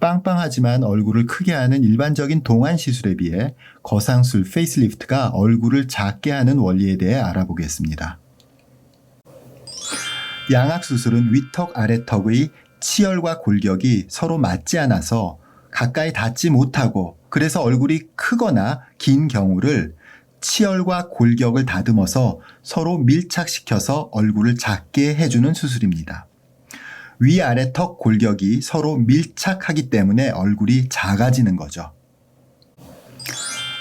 빵빵하지만 얼굴을 크게 하는 일반적인 동안 시술에 비해 거상술 페이스리프트가 얼굴을 작게 하는 원리에 대해 알아보겠습니다. 양악수술은 위턱 아래턱의 치열과 골격이 서로 맞지 않아서 가까이 닿지 못하고 그래서 얼굴이 크거나 긴 경우를 치열과 골격을 다듬어서 서로 밀착시켜서 얼굴을 작게 해주는 수술입니다. 위아래 턱 골격이 서로 밀착하기 때문에 얼굴이 작아지는 거죠.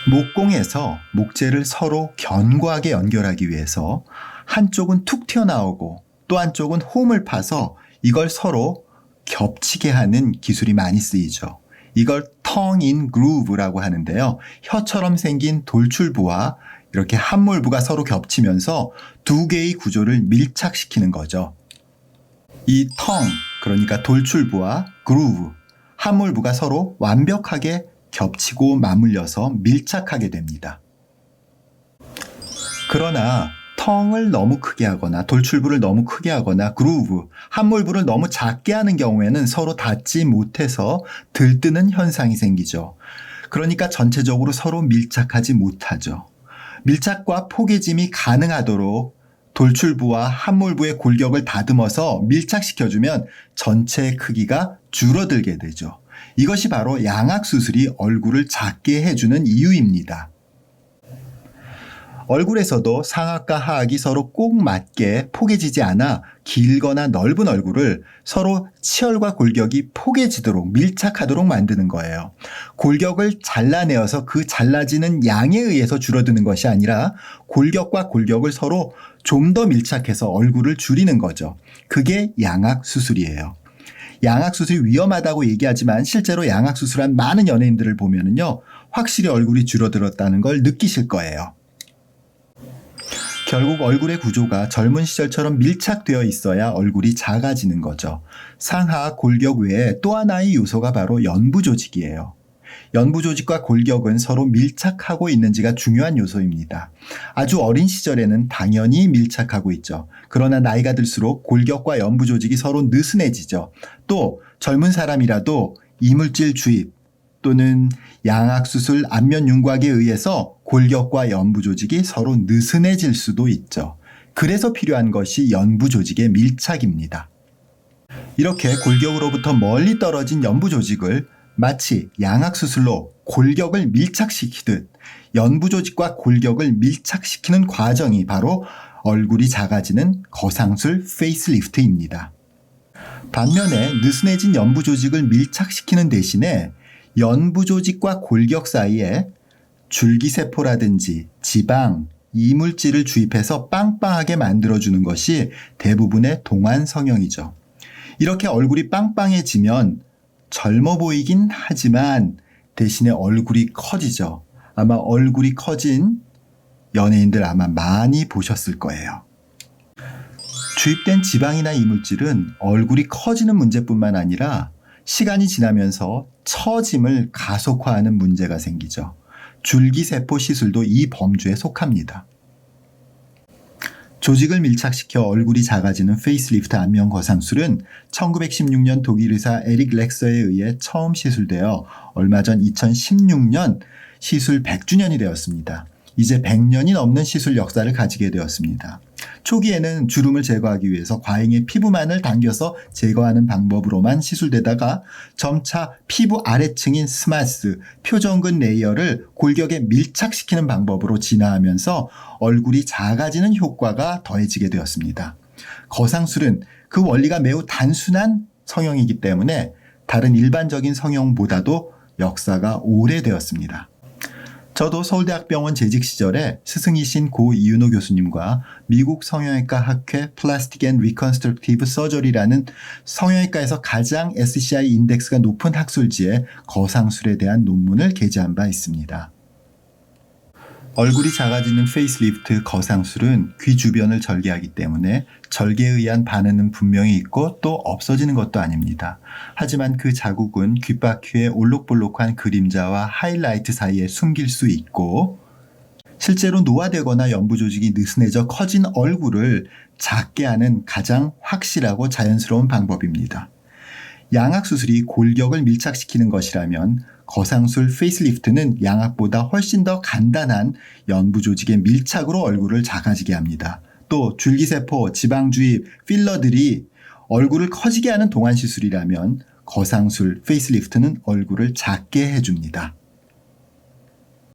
목공에서 목재를 서로 견고하게 연결하기 위해서 한쪽은 툭 튀어나오고 또 한쪽은 홈을 파서 이걸 서로 겹치게 하는 기술이 많이 쓰이죠. 이걸 tongue in groove라고 하는데요. 혀처럼 생긴 돌출부와 이렇게 함몰부가 서로 겹치면서 두 개의 구조를 밀착시키는 거죠. 이 tongue, 그러니까 돌출부와 groove, 함몰부가 서로 완벽하게 겹치고 맞물려서 밀착하게 됩니다. 그러나 tongue을 너무 크게 하거나 돌출부를 너무 크게 하거나 groove, 함몰부를 너무 작게 하는 경우에는 서로 닿지 못해서 들뜨는 현상이 생기죠. 그러니까 전체적으로 서로 밀착하지 못하죠. 밀착과 포개짐이 가능하도록 돌출부와 함몰부의 골격을 다듬어서 밀착시켜주면 전체 크기가 줄어들게 되죠. 이것이 바로 양악수술이 얼굴을 작게 해주는 이유입니다. 얼굴에서도 상악과 하악이 서로 꼭 맞게 포개지지 않아 길거나 넓은 얼굴을 서로 치열과 골격이 포개지도록 밀착하도록 만드는 거예요. 골격을 잘라내어서 그 잘라지는 양에 의해서 줄어드는 것이 아니라 골격과 골격을 서로 좀 더 밀착해서 얼굴을 줄이는 거죠. 그게 양악수술이에요. 양악수술이 위험하다고 얘기하지만 실제로 양악수술한 많은 연예인들을 보면은요, 확실히 얼굴이 줄어들었다는 걸 느끼실 거예요. 결국 얼굴의 구조가 젊은 시절처럼 밀착되어 있어야 얼굴이 작아지는 거죠. 상하, 골격 외에 또 하나의 요소가 바로 연부 조직이에요. 연부 조직과 골격은 서로 밀착하고 있는지가 중요한 요소입니다. 아주 어린 시절에는 당연히 밀착하고 있죠. 그러나 나이가 들수록 골격과 연부 조직이 서로 느슨해지죠. 또 젊은 사람이라도 이물질 주입 또는 양악수술 안면 윤곽에 의해서 골격과 연부 조직이 서로 느슨해질 수도 있죠. 그래서 필요한 것이 연부 조직의 밀착입니다. 이렇게 골격으로부터 멀리 떨어진 연부 조직을 마치 양악수술로 골격을 밀착시키듯 연부 조직과 골격을 밀착시키는 과정이 바로 얼굴이 작아지는 거상술 페이스리프트입니다. 반면에 느슨해진 연부 조직을 밀착시키는 대신에 연부 조직과 골격 사이에 줄기세포라든지 지방, 이물질을 주입해서 빵빵하게 만들어주는 것이 대부분의 동안 성형이죠. 이렇게 얼굴이 빵빵해지면 젊어 보이긴 하지만 대신에 얼굴이 커지죠. 아마 얼굴이 커진 연예인들 아마 많이 보셨을 거예요. 주입된 지방이나 이물질은 얼굴이 커지는 문제뿐만 아니라 시간이 지나면서 처짐을 가속화하는 문제가 생기죠. 줄기세포 시술도 이 범주에 속합니다. 조직을 밀착시켜 얼굴이 작아지는 페이스리프트 안면 거상술은 1916년 독일 의사 에릭 렉서에 의해 처음 시술되어 얼마 전 2016년 시술 100주년이 되었습니다. 이제 100년이 넘는 시술 역사를 가지게 되었습니다. 초기에는 주름을 제거하기 위해서 과잉의 피부만을 당겨서 제거하는 방법으로만 시술되다가 점차 피부 아래층인 스마스, 표정근 레이어를 골격에 밀착시키는 방법으로 진화하면서 얼굴이 작아지는 효과가 더해지게 되었습니다. 거상술은 그 원리가 매우 단순한 성형이기 때문에 다른 일반적인 성형보다도 역사가 오래되었습니다. 저도 서울대학병원 재직 시절에 스승이신 고 이윤호 교수님과 미국 성형외과 학회 플라스틱 앤 리컨스트럭티브 서저리라는 성형외과에서 가장 SCI 인덱스가 높은 학술지에 거상술에 대한 논문을 게재한 바 있습니다. 얼굴이 작아지는 페이스리프트 거상술은 귀 주변을 절개하기 때문에 절개에 의한 반응은 분명히 있고 또 없어지는 것도 아닙니다. 하지만 그 자국은 귓바퀴의 올록볼록한 그림자와 하이라이트 사이에 숨길 수 있고 실제로 노화되거나 연부 조직이 느슨해져 커진 얼굴을 작게 하는 가장 확실하고 자연스러운 방법입니다. 양악 수술이 골격을 밀착시키는 것이라면 거상술 페이스리프트는 양악보다 훨씬 더 간단한 연부 조직의 밀착으로 얼굴을 작아지게 합니다. 또 줄기세포, 지방주입, 필러들이 얼굴을 커지게 하는 동안 시술이라면 거상술 페이스리프트는 얼굴을 작게 해줍니다.